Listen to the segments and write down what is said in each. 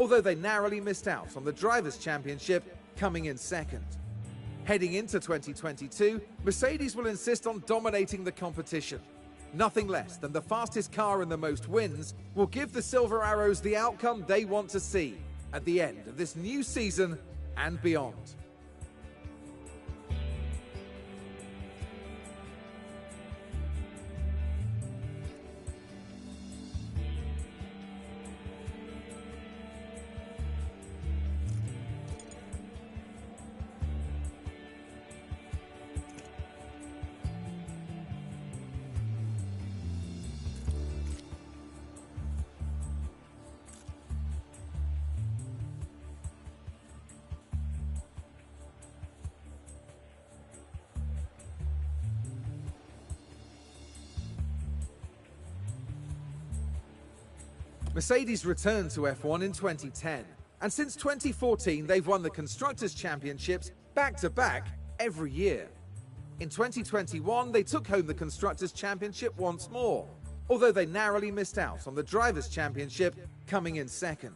although they narrowly missed out on the Drivers' Championship, coming in second. Heading into 2022, Mercedes will insist on dominating the competition. Nothing less than the fastest car and the most wins will give the Silver Arrows the outcome they want to see at the end of this new season and beyond. Mercedes returned to F1 in 2010, and since 2014 they've won the Constructors' Championships back-to-back every year. In 2021 they took home the Constructors' Championship once more, although they narrowly missed out on the Drivers' Championship, coming in second.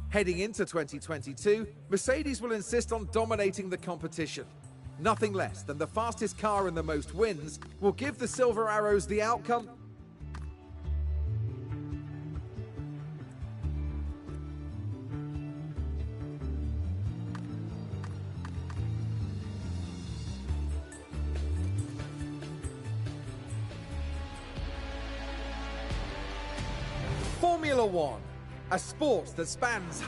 Heading into 2022, Mercedes will insist on dominating the competition. Nothing less than the fastest car and the most wins will give the Silver Arrows the outcome. Formula One, a sport that spans...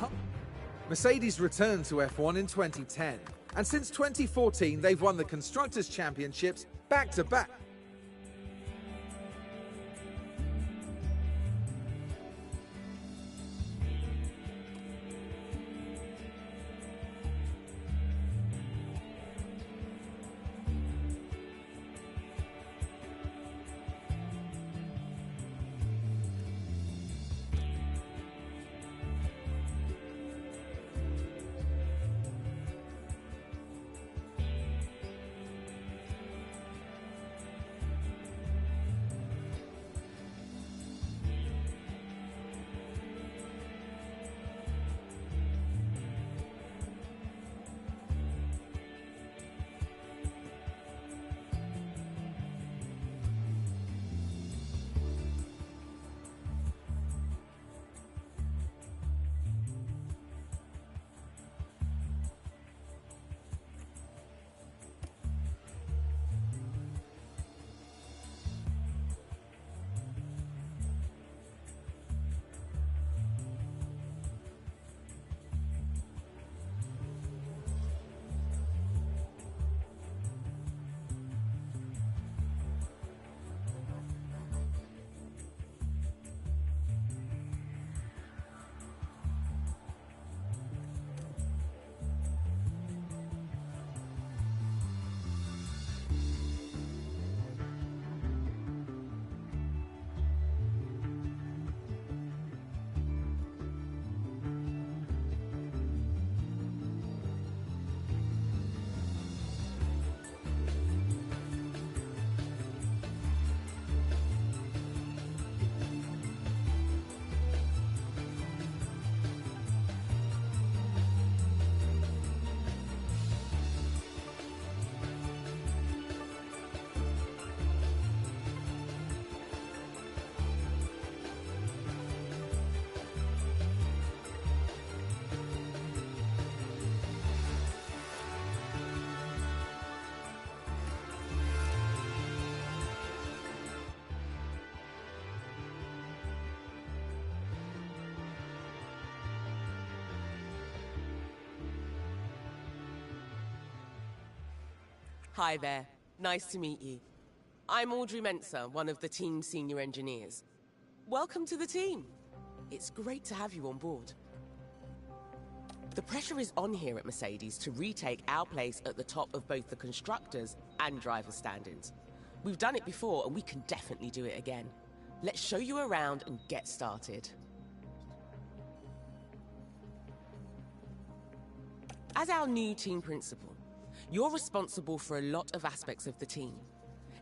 Mercedes returned to F1 in 2010, and since 2014 they've won the Constructors' Championships back-to-back. Hi there. Nice to meet you. I'm Audrey Mensa, one of the team's senior engineers. Welcome to the team. It's great to have you on board. The pressure is on here at Mercedes to retake our place at the top of both the constructors' and driver standings. We've done it before and we can definitely do it again. Let's show you around and get started. As our new team principal, you're responsible for a lot of aspects of the team.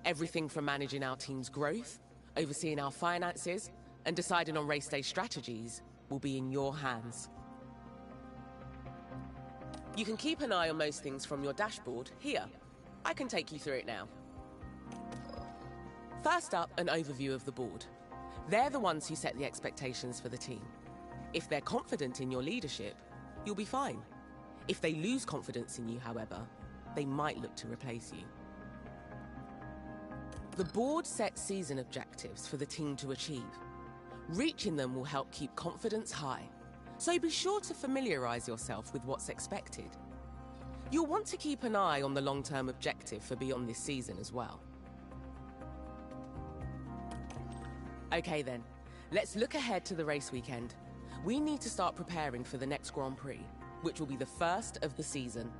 Everything from managing our team's growth, overseeing our finances, and deciding on race day strategies will be in your hands. You can keep an eye on most things from your dashboard here. I can take you through it now. First up, an overview of the board. They're the ones who set the expectations for the team. If they're confident in your leadership, you'll be fine. If they lose confidence in you, however, they might look to replace you. The board sets season objectives for the team to achieve. Reaching them will help keep confidence high, so be sure to familiarise yourself with what's expected. You'll want to keep an eye on the long-term objective for beyond this season as well. Okay then, let's look ahead to the race weekend. We need to start preparing for the next Grand Prix, which will be the first of the season.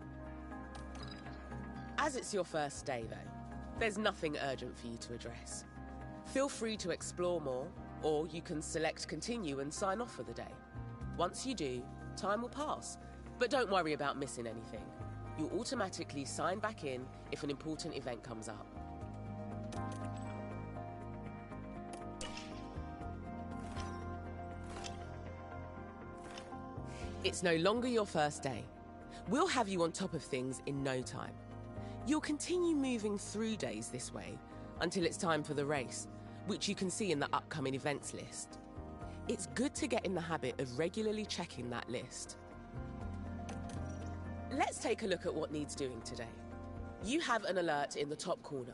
As it's your first day though, there's nothing urgent for you to address. Feel free to explore more, or you can select continue and sign off for the day. Once you do, time will pass, but don't worry about missing anything. You'll automatically sign back in if an important event comes up. It's no longer your first day. We'll have you on top of things in no time. You'll continue moving through days this way until it's time for the race, which you can see in the upcoming events list. It's good to get in the habit of regularly checking that list. Let's take a look at what needs doing today. You have an alert in the top corner.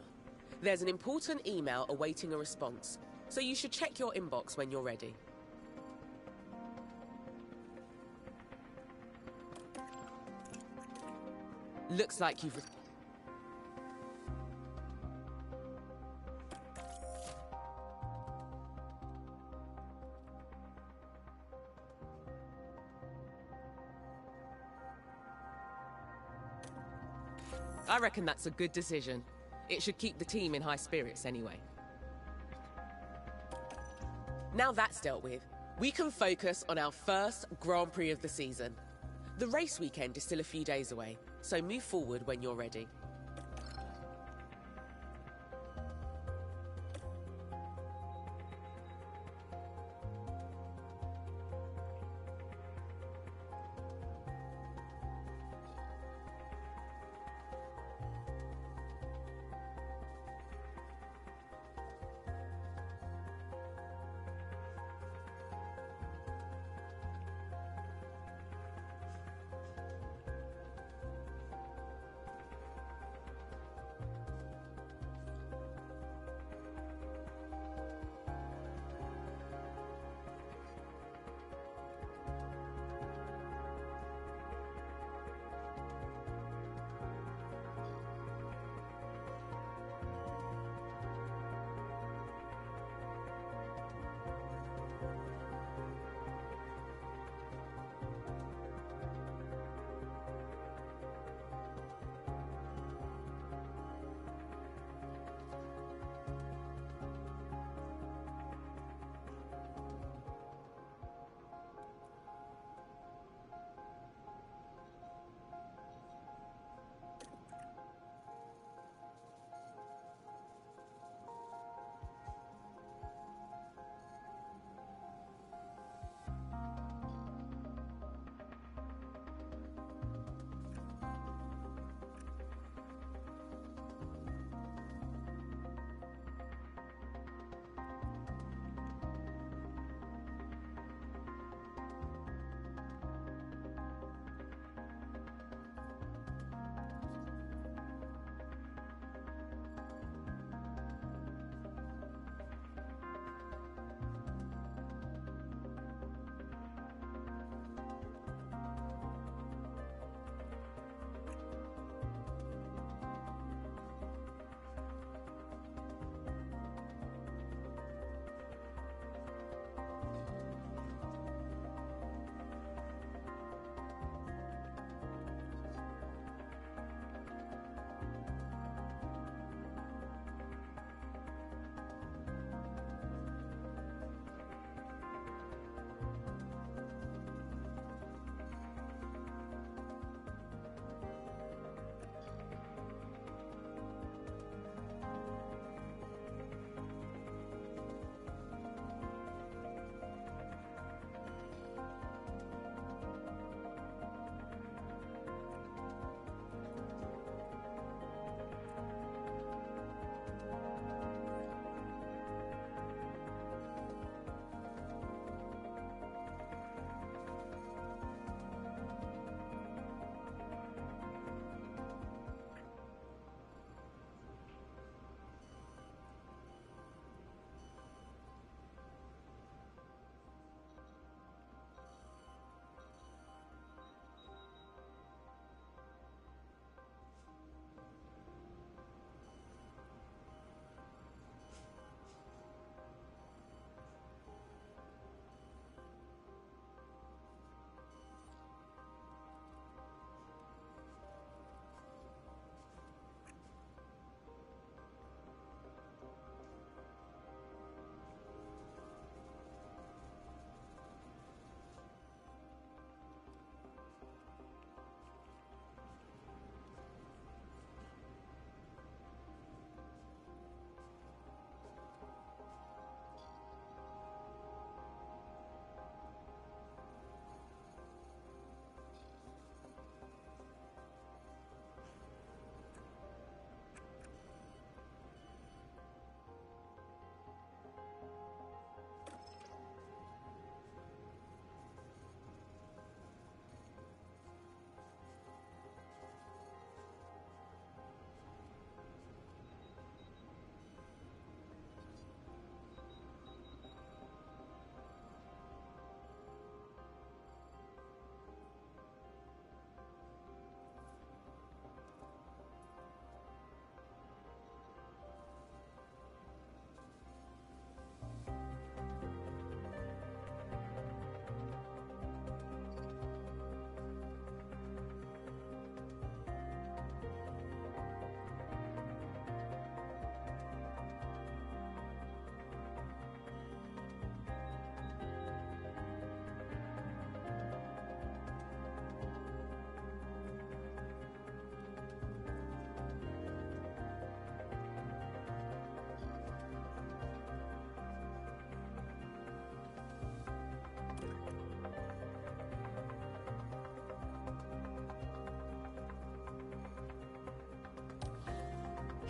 There's an important email awaiting a response, so you should check your inbox when you're ready. Looks like you've... I reckon that's a good decision. It should keep the team in high spirits anyway. Now that's dealt with, we can focus on our first Grand Prix of the season. The race weekend is still a few days away, so move forward when you're ready.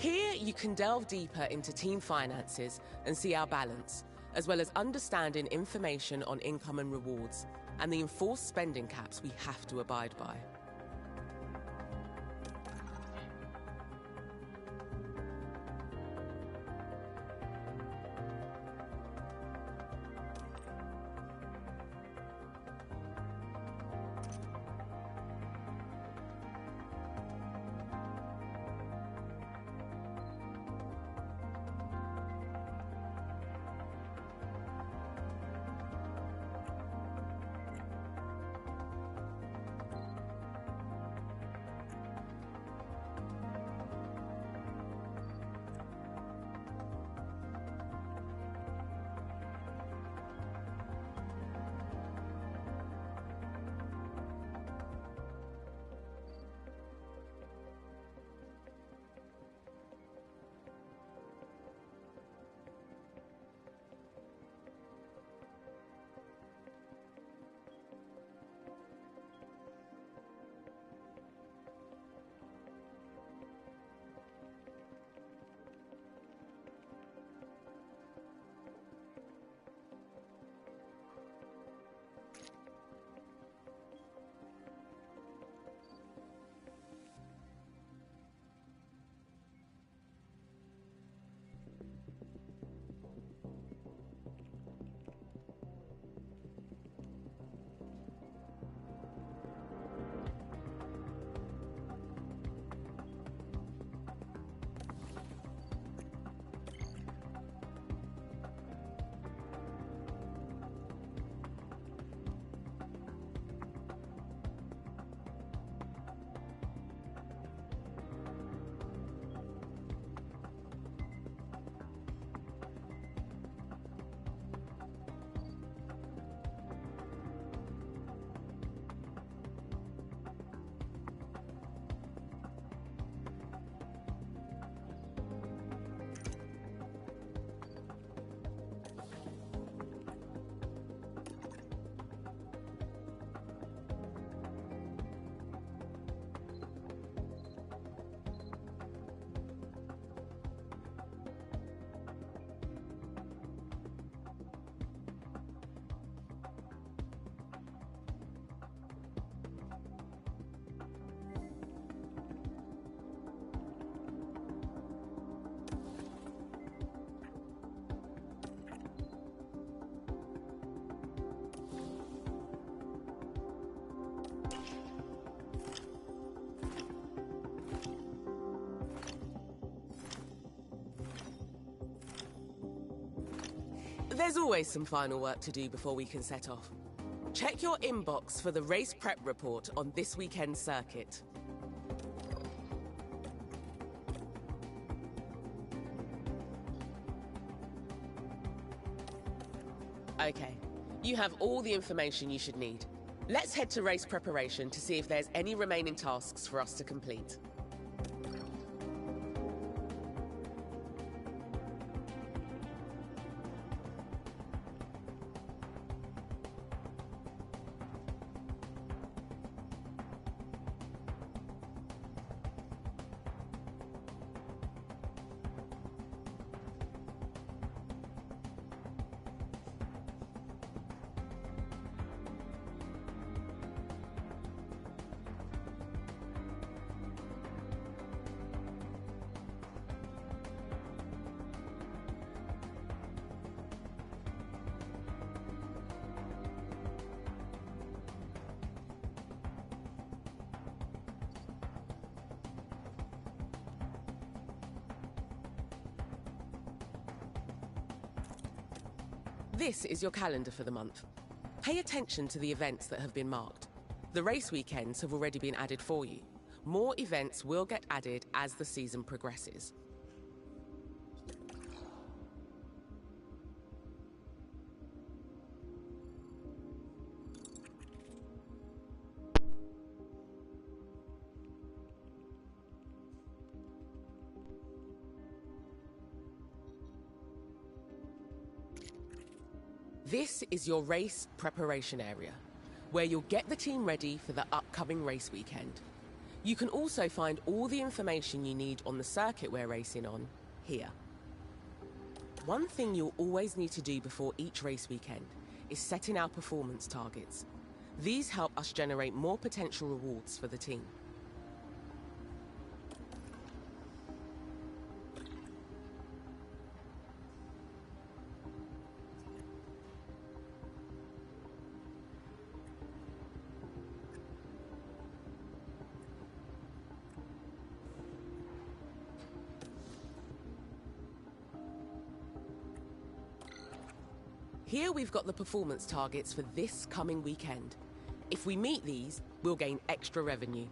Here, you can delve deeper into team finances and see our balance, as well as understanding information on income and rewards, and the enforced spending caps we have to abide by. There's always some final work to do before we can set off. Check your inbox for the race prep report on this weekend's circuit. Okay, you have all the information you should need. Let's head to race preparation to see if there's any remaining tasks for us to complete. This is your calendar for the month. Pay attention to the events that have been marked. The race weekends have already been added for you. More events will get added as the season progresses. This is your race preparation area, where you'll get the team ready for the upcoming race weekend. You can also find all the information you need on the circuit we're racing on here. One thing you'll always need to do before each race weekend is setting our performance targets. These help us generate more potential rewards for the team. Here we've got the performance targets for this coming weekend. If we meet these, we'll gain extra revenue.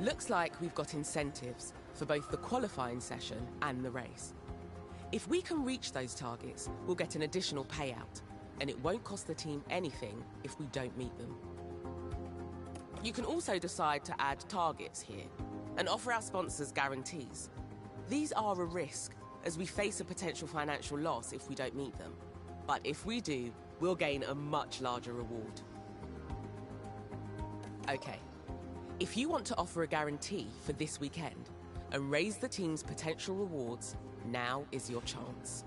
Looks like we've got incentives for both the qualifying session and the race. If we can reach those targets, we'll get an additional payout, and it won't cost the team anything if we don't meet them. You can also decide to add targets here and offer our sponsors guarantees. These are a risk, as we face a potential financial loss if we don't meet them. But if we do, we'll gain a much larger reward. Okay. If you want to offer a guarantee for this weekend and raise the team's potential rewards, now is your chance.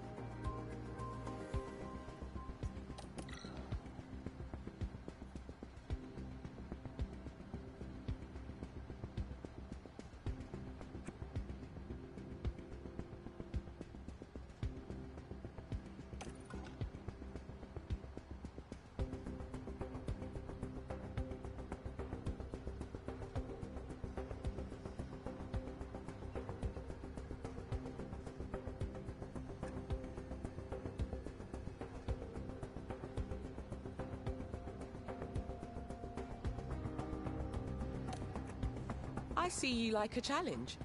I see you like a challenge.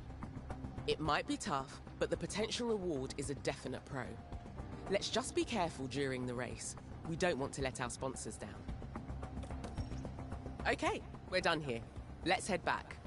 It might be tough, but the potential reward is a definite pro. Let's just be careful during the race. We don't want to let our sponsors down. Okay, we're done here. Let's head back.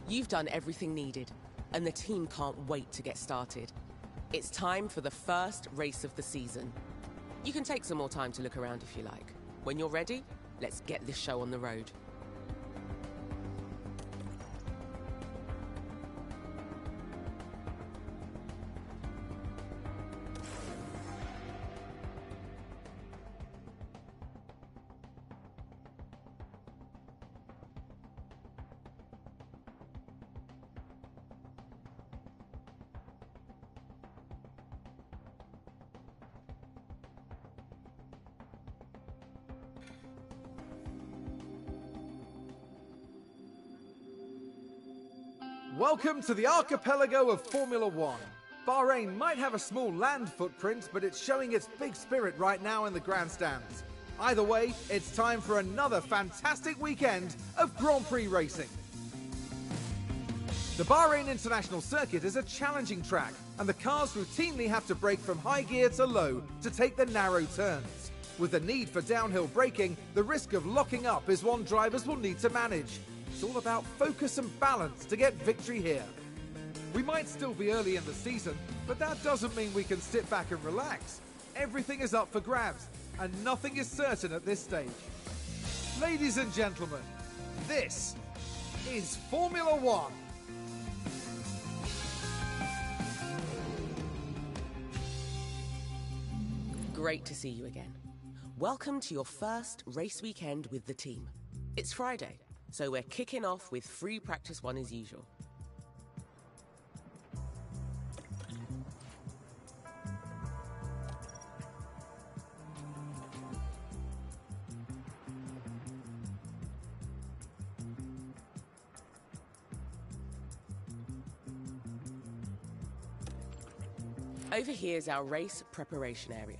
You've done everything needed, and the team can't wait to get started. It's time for the first race of the season. You can take some more time to look around if you like. When you're ready, let's get this show on the road. Welcome to the archipelago of Formula One. Bahrain might have a small land footprint, but it's showing its big spirit right now in the grandstands. Either way, it's time for another fantastic weekend of Grand Prix racing. The Bahrain International Circuit is a challenging track, and the cars routinely have to brake from high gear to low to take the narrow turns. With the need for downhill braking, the risk of locking up is one drivers will need to manage. It's all about focus and balance to get victory here. We might still be early in the season, but that doesn't mean we can sit back and relax. Everything is up for grabs, and nothing is certain at this stage. Ladies and gentlemen, this is Formula One. Great to see you again. Welcome to your first race weekend with the team. It's Friday, so we're kicking off with free practice one as usual. Over here is our race preparation area.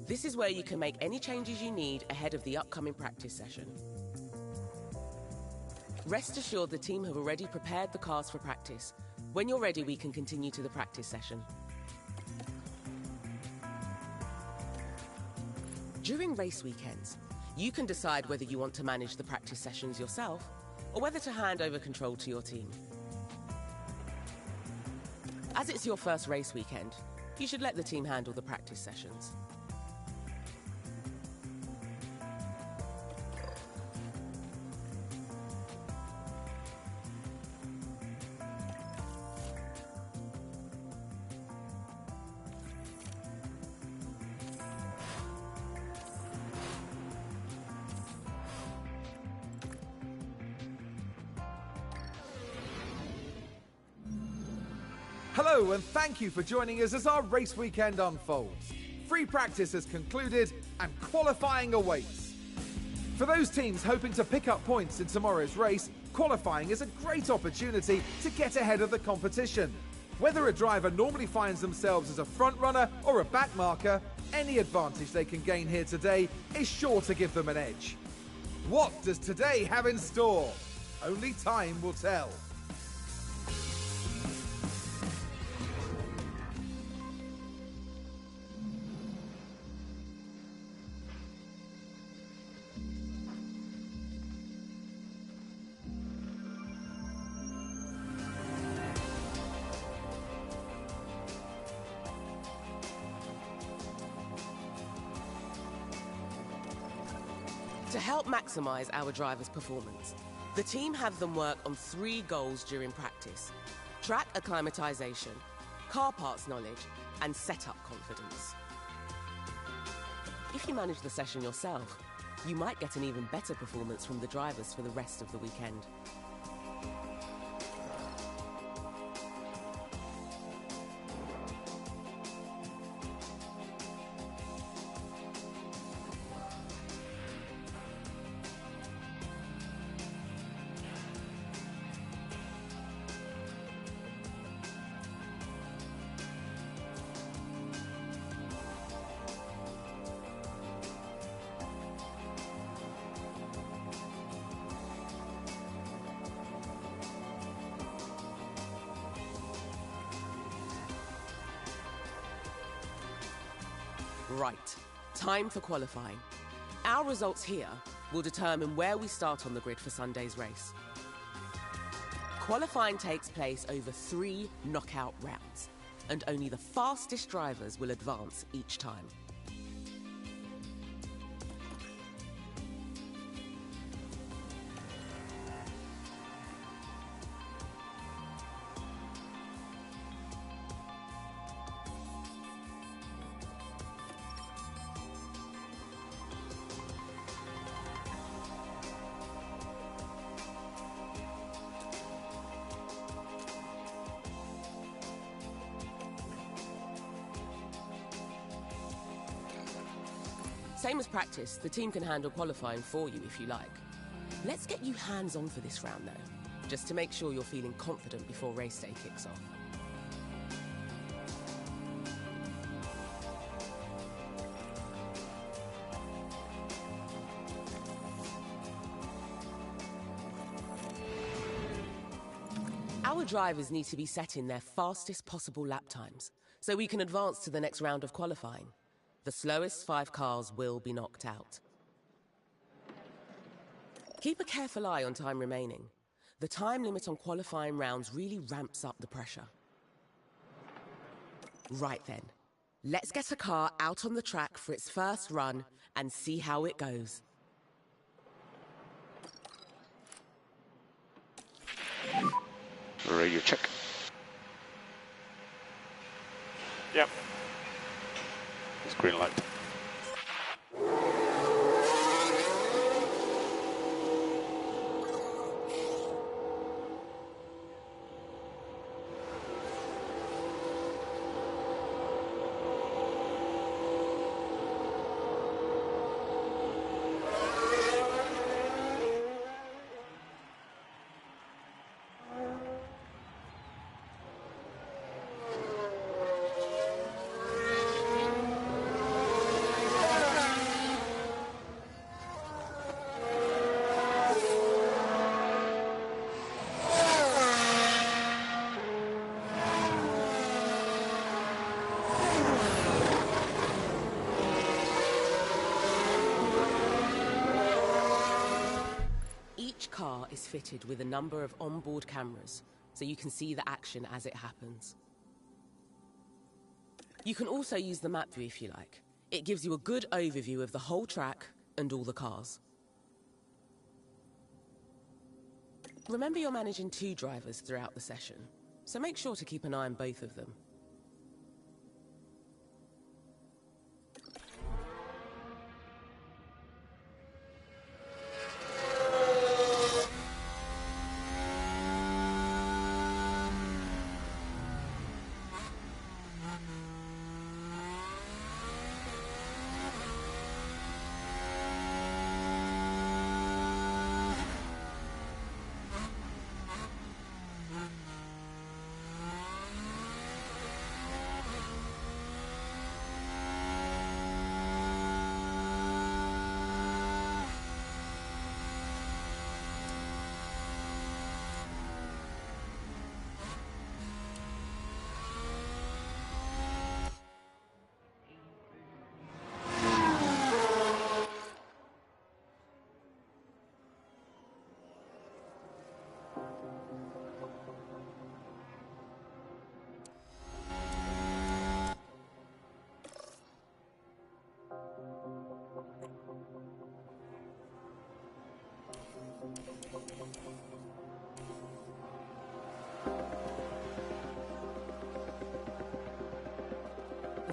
This is where you can make any changes you need ahead of the upcoming practice session. Rest assured the team have already prepared the cars for practice. When you're ready, we can continue to the practice session. During race weekends, you can decide whether you want to manage the practice sessions yourself or whether to hand over control to your team. As it's your first race weekend, you should let the team handle the practice sessions. Hello and thank you for joining us as our race weekend unfolds. Free practice has concluded and qualifying awaits. For those teams hoping to pick up points in tomorrow's race, qualifying is a great opportunity to get ahead of the competition. Whether a driver normally finds themselves as a front runner or a back marker, any advantage they can gain here today is sure to give them an edge. What does today have in store? Only time will tell. To help maximise our drivers' performance, the team have them work on 3 goals during practice: track acclimatisation, car parts knowledge, and setup confidence. If you manage the session yourself, you might get an even better performance from the drivers for the rest of the weekend. Right, time for qualifying. Our results here will determine where we start on the grid for Sunday's race. Qualifying takes place over 3 knockout rounds, and only the fastest drivers will advance each time. Same as practice, the team can handle qualifying for you if you like. Let's get you hands-on for this round though. just to make sure you're feeling confident before race day kicks off. Our drivers need to be setting their fastest possible lap times, so we can advance to the next round of qualifying. The slowest 5 cars will be knocked out. Keep a careful eye on time remaining. The time limit on qualifying rounds really ramps up the pressure. Right then, let's get a car out on the track for its first run and see how it goes. Radio check. Yep. It's green light. Each car is fitted with a number of onboard cameras, so you can see the action as it happens. You can also use the map view if you like. It gives you a good overview of the whole track and all the cars. Remember, you're managing 2 drivers throughout the session, so make sure to keep an eye on both of them.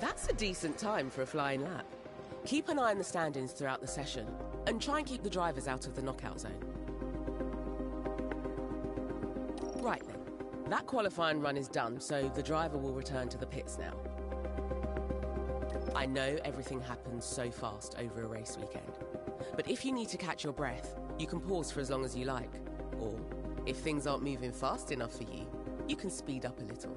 That's a decent time for a flying lap. Keep an eye on the standings throughout the session, and try and keep the drivers out of the knockout zone. Right then, that qualifying run is done, so the driver will return to the pits now. I know everything happens so fast over a race weekend, but if you need to catch your breath, you can pause for as long as you like. Or, if things aren't moving fast enough for you, you can speed up a little.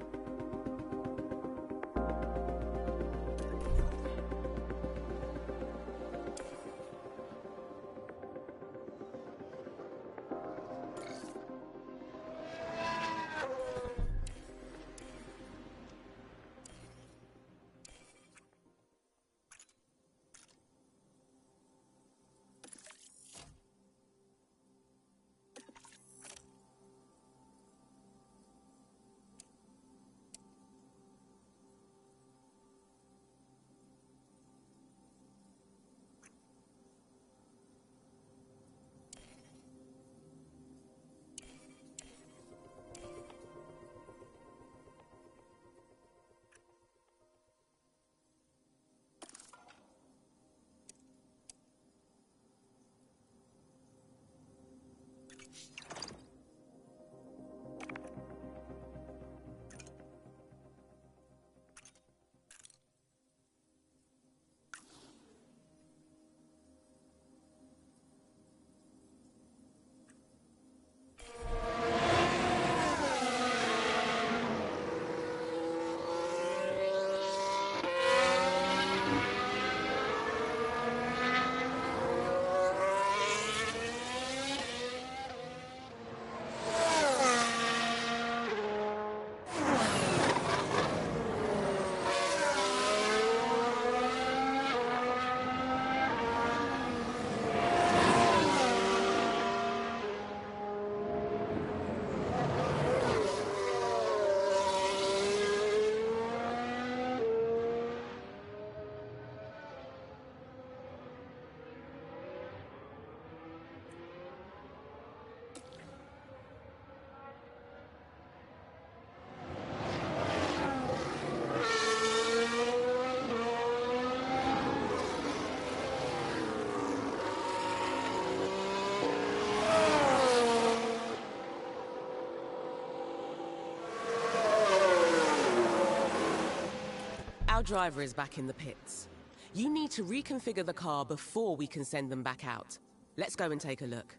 Our driver is back in the pits. You need to reconfigure the car before we can send them back out. Let's go and take a look.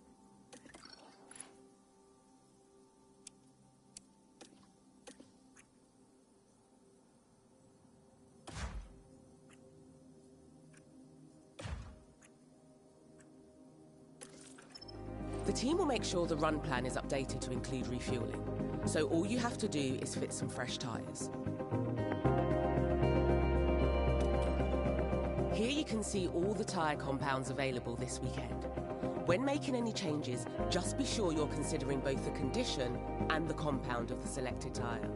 The team will make sure the run plan is updated to include refueling. So all you have to do is fit some fresh tyres. Here you can see all the tyre compounds available this weekend. When making any changes, just be sure you're considering both the condition and the compound of the selected tyre.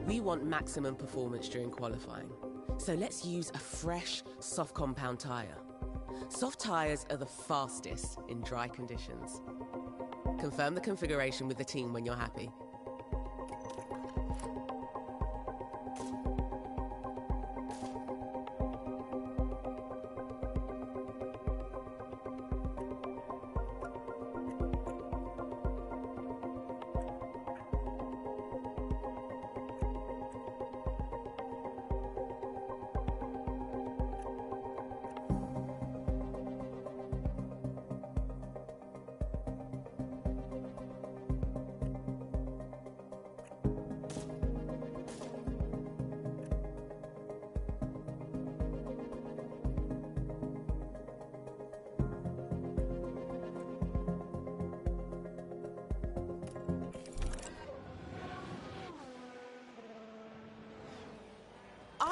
We want maximum performance during qualifying, so let's use a fresh, soft compound tyre. Soft tyres are the fastest in dry conditions. Confirm the configuration with the team when you're happy.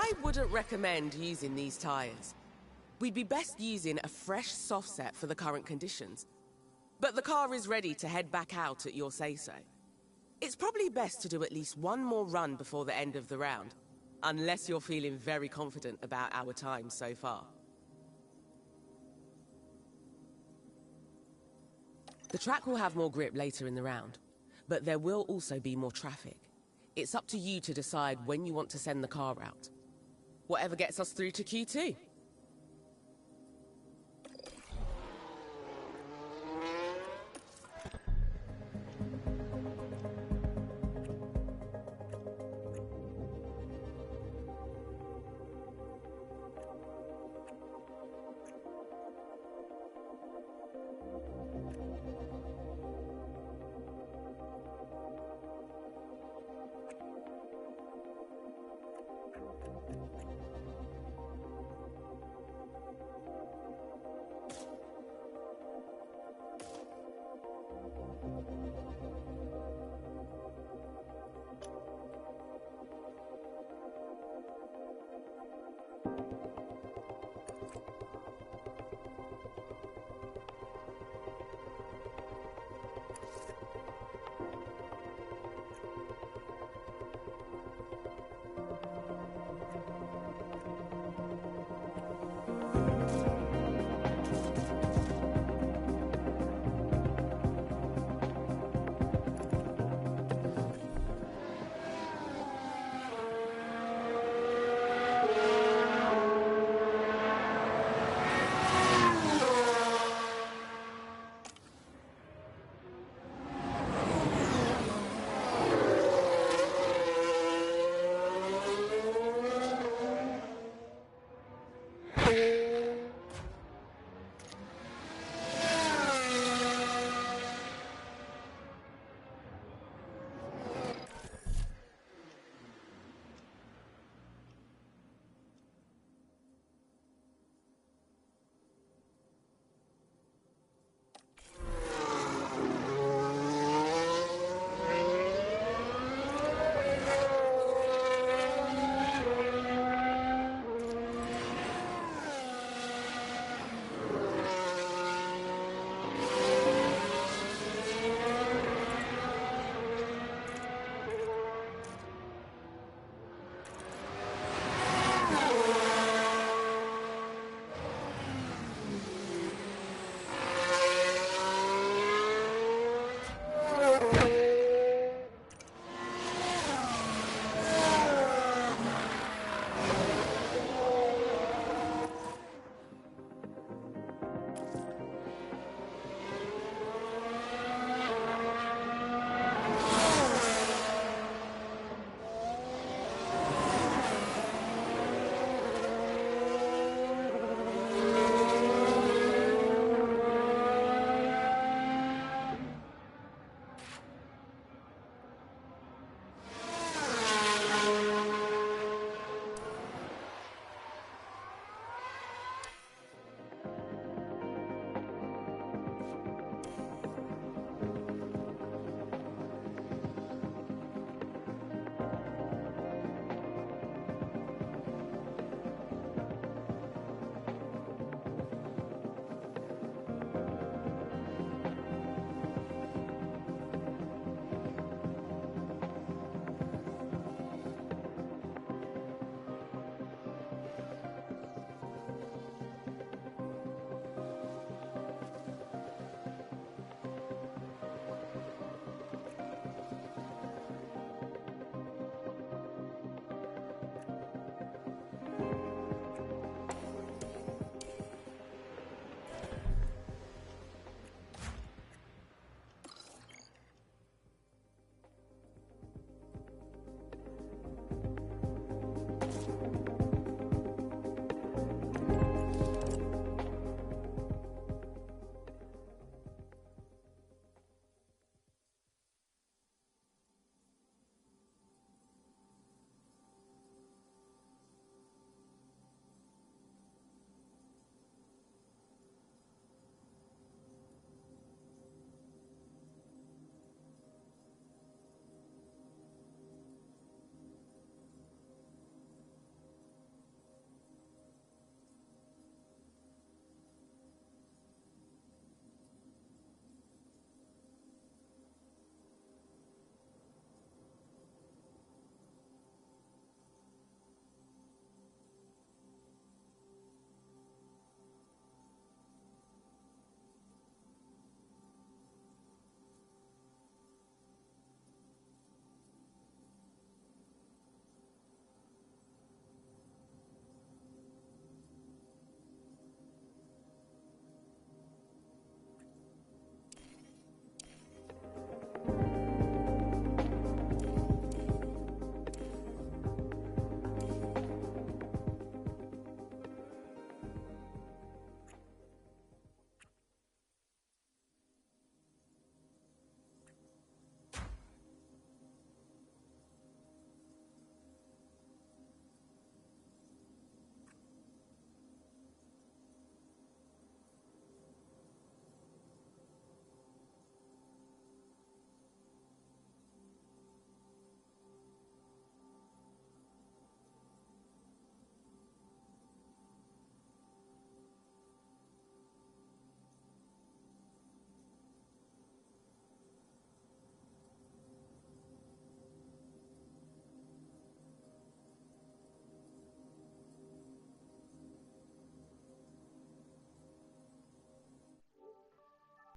I wouldn't recommend using these tyres. We'd be best using a fresh soft set for the current conditions. But the car is ready to head back out at your say-so. It's probably best to do at least one more run before the end of the round, unless you're feeling very confident about our time so far. The track will have more grip later in the round, but there will also be more traffic. It's up to you to decide when you want to send the car out. Whatever gets us through to Q2.